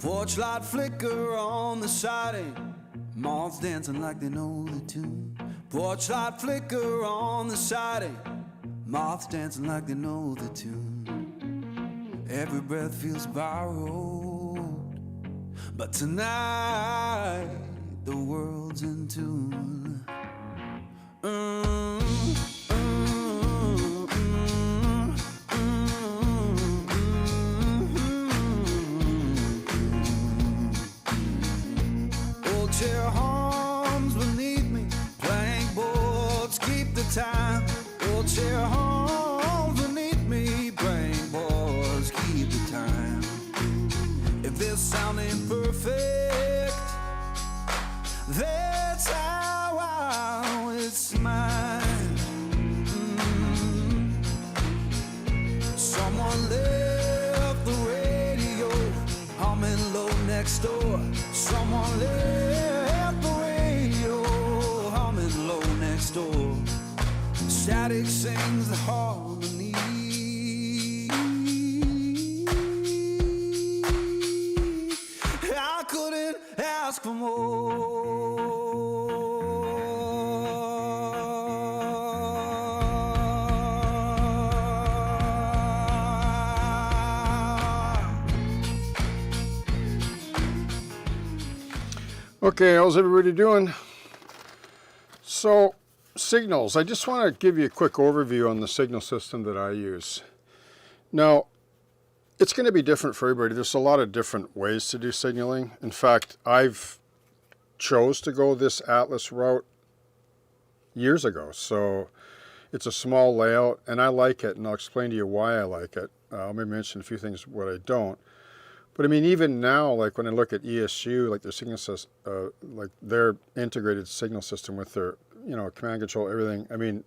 Porch light flicker on the siding, moths dancing like they know the tune. Porch light flicker on the siding, moths dancing like they know the tune. Every breath feels borrowed, but tonight the world's in tune. Old chair hums beneath me, plank boards keep the time. Old chair hums beneath me, plank boards keep the time. If this sound ain't perfect, that's how I always mine. Someone left the radio humming low next door. Someone left the radio humming low next door. Static sings the harmony. I couldn't ask for more. Okay, how's everybody doing? So, signals. I just want to give you a quick overview on the signal system that I use. Now, it's going to be different for everybody. There's a lot of different ways to do signaling. In fact, I've chose to go this Atlas route years ago. So it's a small layout and I like it, and I'll explain to you why I like it. I'll maybe mention a few things what I don't. But I mean, even now, like when I look at ESU, like their signal system, like their integrated signal system with their, command control, everything. I mean,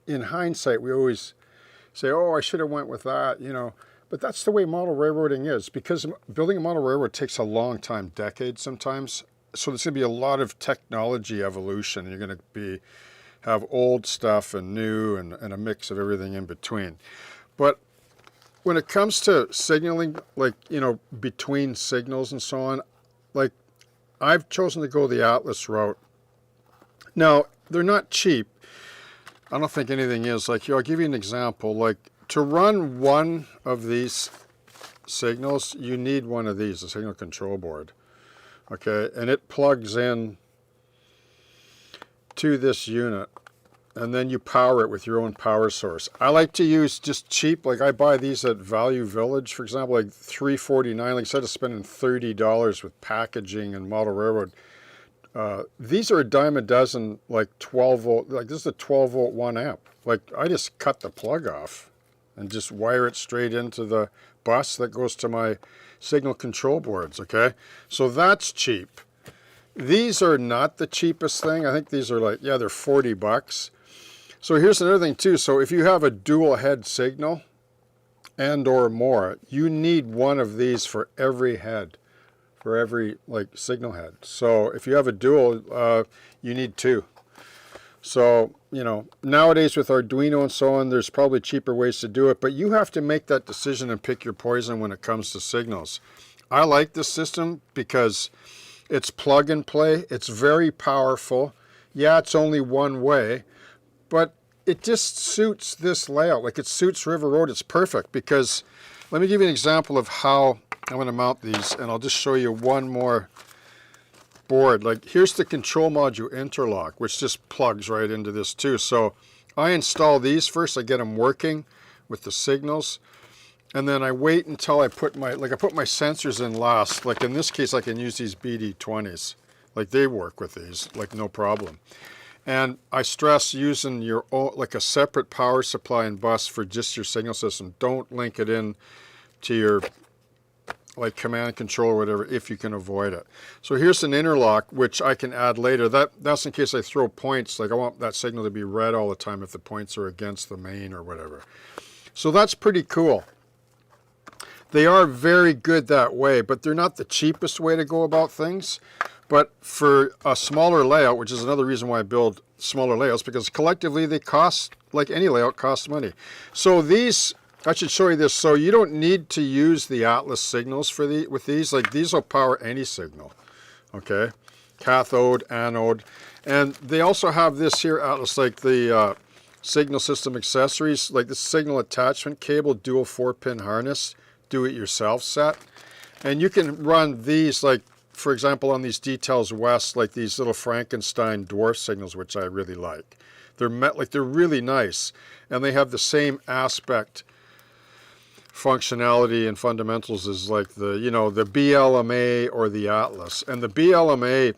in hindsight, we always say, oh, I should have went with that, But that's the way model railroading is, because building a model railroad takes a long time, decades sometimes. So there's going to be a lot of technology evolution. You're going to have old stuff and new and a mix of everything in between. But when it comes to signaling, like, between signals and so on, like I've chosen to go the Atlas route. Now, they're not cheap. I don't think anything is. Like, I'll give you an example. Like, to run one of these signals, you need one of these, a signal control board. Okay, and it plugs in to this unit, and then you power it with your own power source. I like to use just cheap, like I buy these at Value Village, for example, like $3.49, like instead of spending $30 with packaging and model railroad. These are a dime a dozen, like 12 volt, like this is a 12 volt 1 amp. Like I just cut the plug off and just wire it straight into the bus that goes to my signal control boards, okay? So that's cheap. These are not the cheapest thing. I think these are like, yeah, they're 40 bucks. So here's another thing too. So if you have a dual head signal and or more, you need one of these for every head, for every like signal head. So if you have a dual, you need two. So, nowadays with Arduino and so on, there's probably cheaper ways to do it, but you have to make that decision and pick your poison when it comes to signals. I like this system because it's plug and play. It's very powerful. Yeah, it's only one way, but it just suits this layout. Like it suits River Road. It's perfect because, let me give you an example of how I'm going to mount these, and I'll just show you one more board. Like here's the control module interlock, which just plugs right into this too. So I install these first. I get them working with the signals, and then I wait until I put my sensors in last. Like in this case, I can use these BD20s. Like they work with these, like no problem. And I stress using your own, like a separate power supply and bus for just your signal system. Don't link it in to your like command control or whatever if you can avoid it. So here's an interlock which I can add later. That's in case I throw points, like I want that signal to be red all the time if the points are against the main or whatever. So that's pretty cool. They are very good that way, but they're not the cheapest way to go about things. But for a smaller layout, which is another reason why I build smaller layouts, because collectively they cost, like any layout, costs money. So these I should show you this. So you don't need to use the Atlas signals for with these. Like these will power any signal. Okay, cathode, anode, and they also have this here Atlas, like the signal system accessories, like the signal attachment cable, dual 4-pin harness, do-it-yourself set, and you can run these, like for example on these Details West, like these little Frankenstein dwarf signals, which I really like. They're they're really nice, and they have the same aspect, functionality and fundamentals as like the, you know, the BLMA or the Atlas. And the BLMA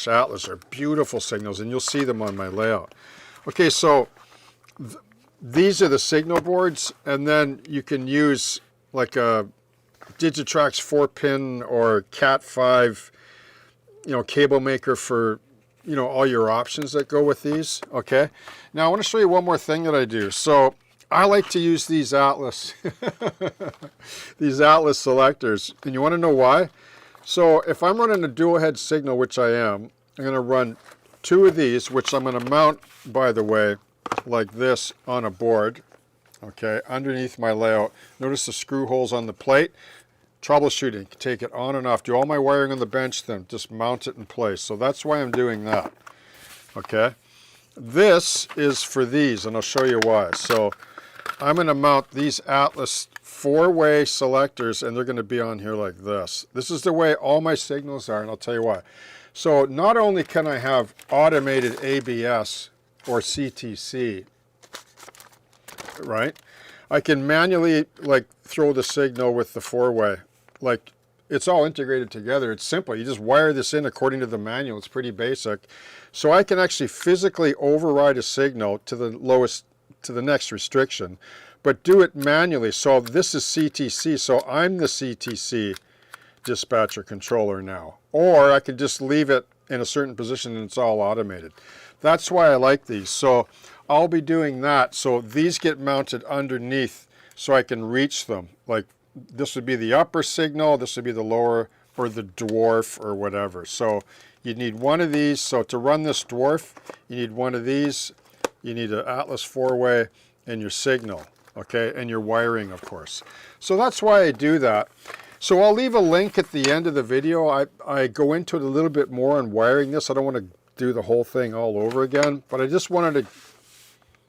/ Atlas are beautiful signals, and you'll see them on my layout. Okay, so these are the signal boards, and then you can use like a Digitrax 4-pin or Cat5, you know, cable maker for, you know, all your options that go with these. Okay, now I want to show you one more thing that I do. So I like to use these Atlas, these Atlas selectors, and you want to know why? So if I'm running a dual head signal, which I am, I'm going to run 2 of these, which I'm going to mount, by the way, like this on a board, okay, underneath my layout. Notice the screw holes on the plate. Troubleshooting, take it on and off. Do all my wiring on the bench, then just mount it in place. So that's why I'm doing that, okay? This is for these, and I'll show you why. So I'm going to mount these Atlas 4-way selectors, and they're going to be on here like this. This is the way all my signals are, and I'll tell you why. So not only can I have automated ABS or CTC, right? I can manually like throw the signal with the 4-way. Like it's all integrated together. It's simple. You just wire this in according to the manual. It's pretty basic. So I can actually physically override a signal to the lowest, to the next restriction, but do it manually. So this is CTC, so I'm the CTC dispatcher controller now. Or I can just leave it in a certain position and it's all automated. That's why I like these. So I'll be doing that. So these get mounted underneath so I can reach them. Like this would be the upper signal, this would be the lower, or the dwarf or whatever. So you need one of these. So to run this dwarf, you need one of these. You need an Atlas 4-way and your signal, okay, and your wiring, of course. So that's why I do that. So I'll leave a link at the end of the video. I go into it a little bit more on wiring this. I don't want to do the whole thing all over again, but I just wanted to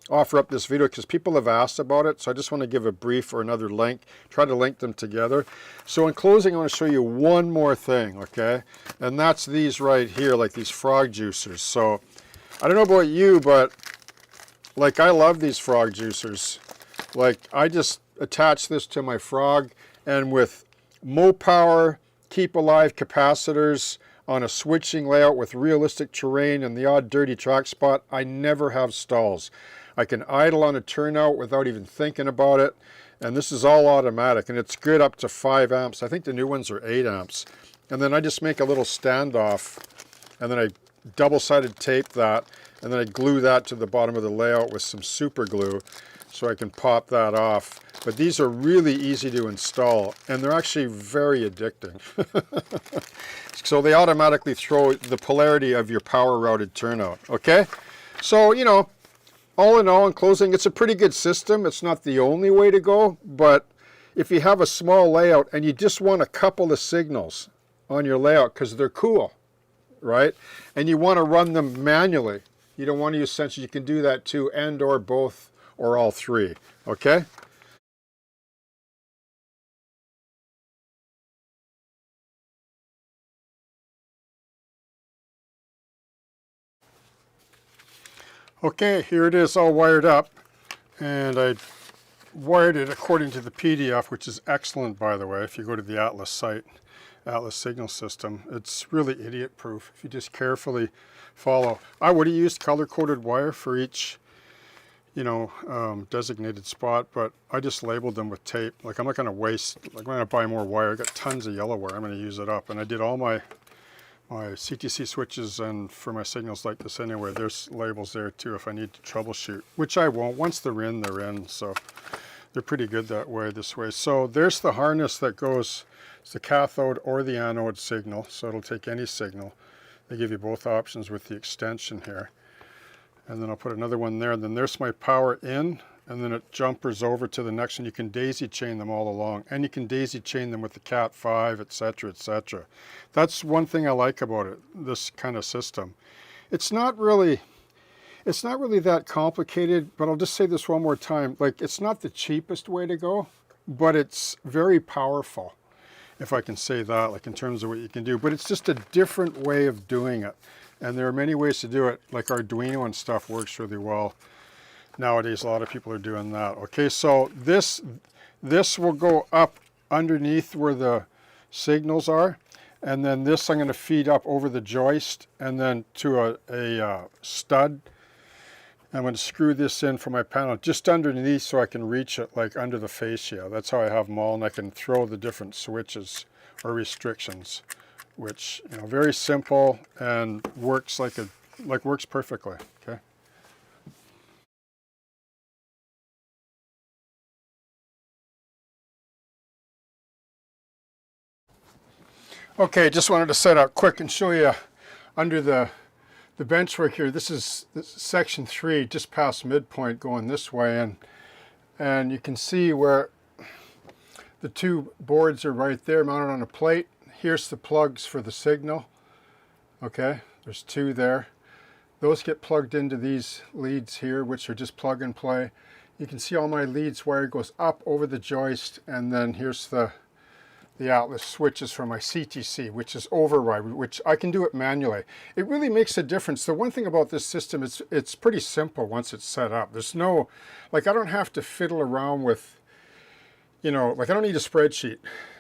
offer up this video because people have asked about it. So I just want to give a brief or another link, try to link them together. So in closing, I want to show you one more thing, okay? And that's these right here, like these frog juicers. So I don't know about you, but like I love these frog juicers. Like I just attach this to my frog, and with Mopower Keep Alive capacitors on a switching layout with realistic terrain and the odd dirty track spot, I never have stalls. I can idle on a turnout without even thinking about it, and this is all automatic, and it's good up to 5 amps. I think the new ones are 8 amps. And then I just make a little standoff, and then I double-sided tape that, and then I glue that to the bottom of the layout with some super glue so I can pop that off. But these are really easy to install, and they're actually very addicting. So they automatically throw the polarity of your power routed turnout, okay? So, you know, all in all, in closing, it's a pretty good system. It's not the only way to go, but if you have a small layout and you just want a couple of signals on your layout because they're cool, right? And you want to run them manually. You don't want to use sensors. You can do that too, and or both or all three, okay? Okay, here it is all wired up, and I wired it according to the PDF, which is excellent, by the way. If you go to the Atlas site, Atlas Signal System, it's really idiot proof if you just carefully follow. I would have used color-coded wire for each, you know, designated spot, but I just labeled them with tape. Like I'm not going to waste, like I'm going to buy more wire. I got tons of yellow wire. I'm going to use it up, and I did all my CTC switches and for my signals like this anyway. There's labels there too if I need to troubleshoot, which I won't. Once they're in, they're in. So they're pretty good that way, this way. So there's the harness that goes, it's the cathode or the anode signal. So it'll take any signal. They give you both options with the extension here. And then I'll put another one there. And then there's my power in and then it jumpers over to the next one. You can daisy chain them all along, and you can daisy chain them with the Cat 5, etc., etc. That's one thing I like about it, this kind of system. It's not really that complicated, but I'll just say this one more time. Like, it's not the cheapest way to go, but it's very powerful, if I can say that, like in terms of what you can do. But it's just a different way of doing it. And there are many ways to do it, like Arduino and stuff works really well. Nowadays, a lot of people are doing that. Okay, so this will go up underneath where the signals are. And then this I'm going to feed up over the joist and then to a stud. I'm going to screw this in for my panel just underneath so I can reach it like under the fascia. That's how I have them all, and I can throw the different switches or restrictions, which, you know, very simple and works works perfectly. Okay. Okay, just wanted to set up quick and show you under the benchwork here. This is section 3, just past midpoint going this way, and you can see where the two boards are right there mounted on a plate. Here's the plugs for the signal. Okay, there's 2 there. Those get plugged into these leads here, which are just plug and play. You can see all my leads wire goes up over the joist, and then here's the Atlas switches for my CTC, which is override, which I can do it manually. It really makes a difference. The one thing about this system, it's pretty simple once it's set up. There's no, like, I don't have to fiddle around with, you know, like, I don't need a spreadsheet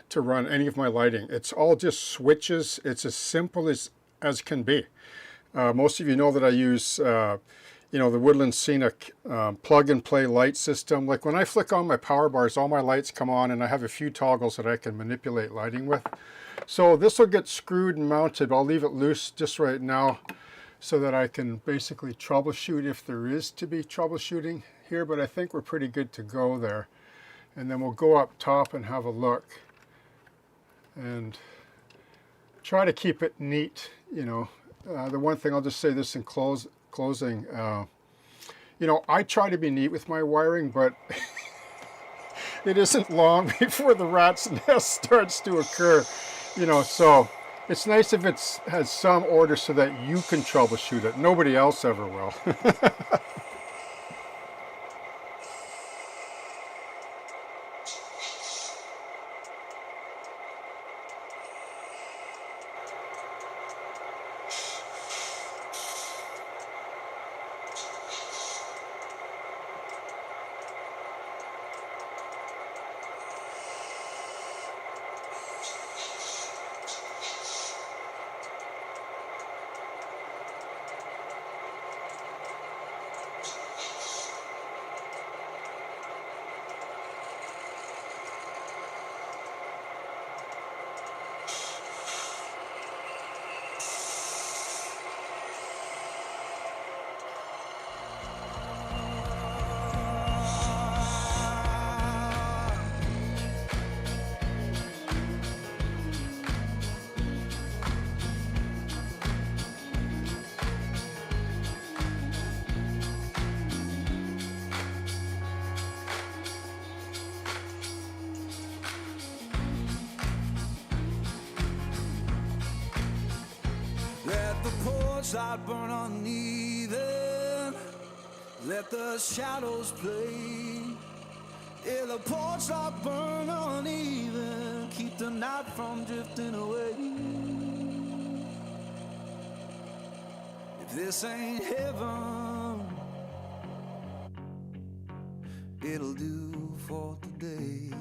to run any of my lighting. It's all just switches. It's as simple as can be. Most of you know that I use you know, the Woodland Scenic plug and play light system. Like, when I flick on my power bars, all my lights come on, and I have a few toggles that I can manipulate lighting with. So this will get screwed and mounted. I'll leave it loose just right now so that I can basically troubleshoot if there is to be troubleshooting here, but I think we're pretty good to go there. And then we'll go up top and have a look and try to keep it neat, you know. The one thing, I'll just say this in closing, you know, I try to be neat with my wiring, but it isn't long before the rat's nest starts to occur, you know. So it's nice if it has some order so that you can troubleshoot it. Nobody else ever will. Let the porch light burn uneven. Let the shadows play. Yeah, the porch light burn uneven. Keep the night from drifting away. If this ain't heaven, it'll do for today.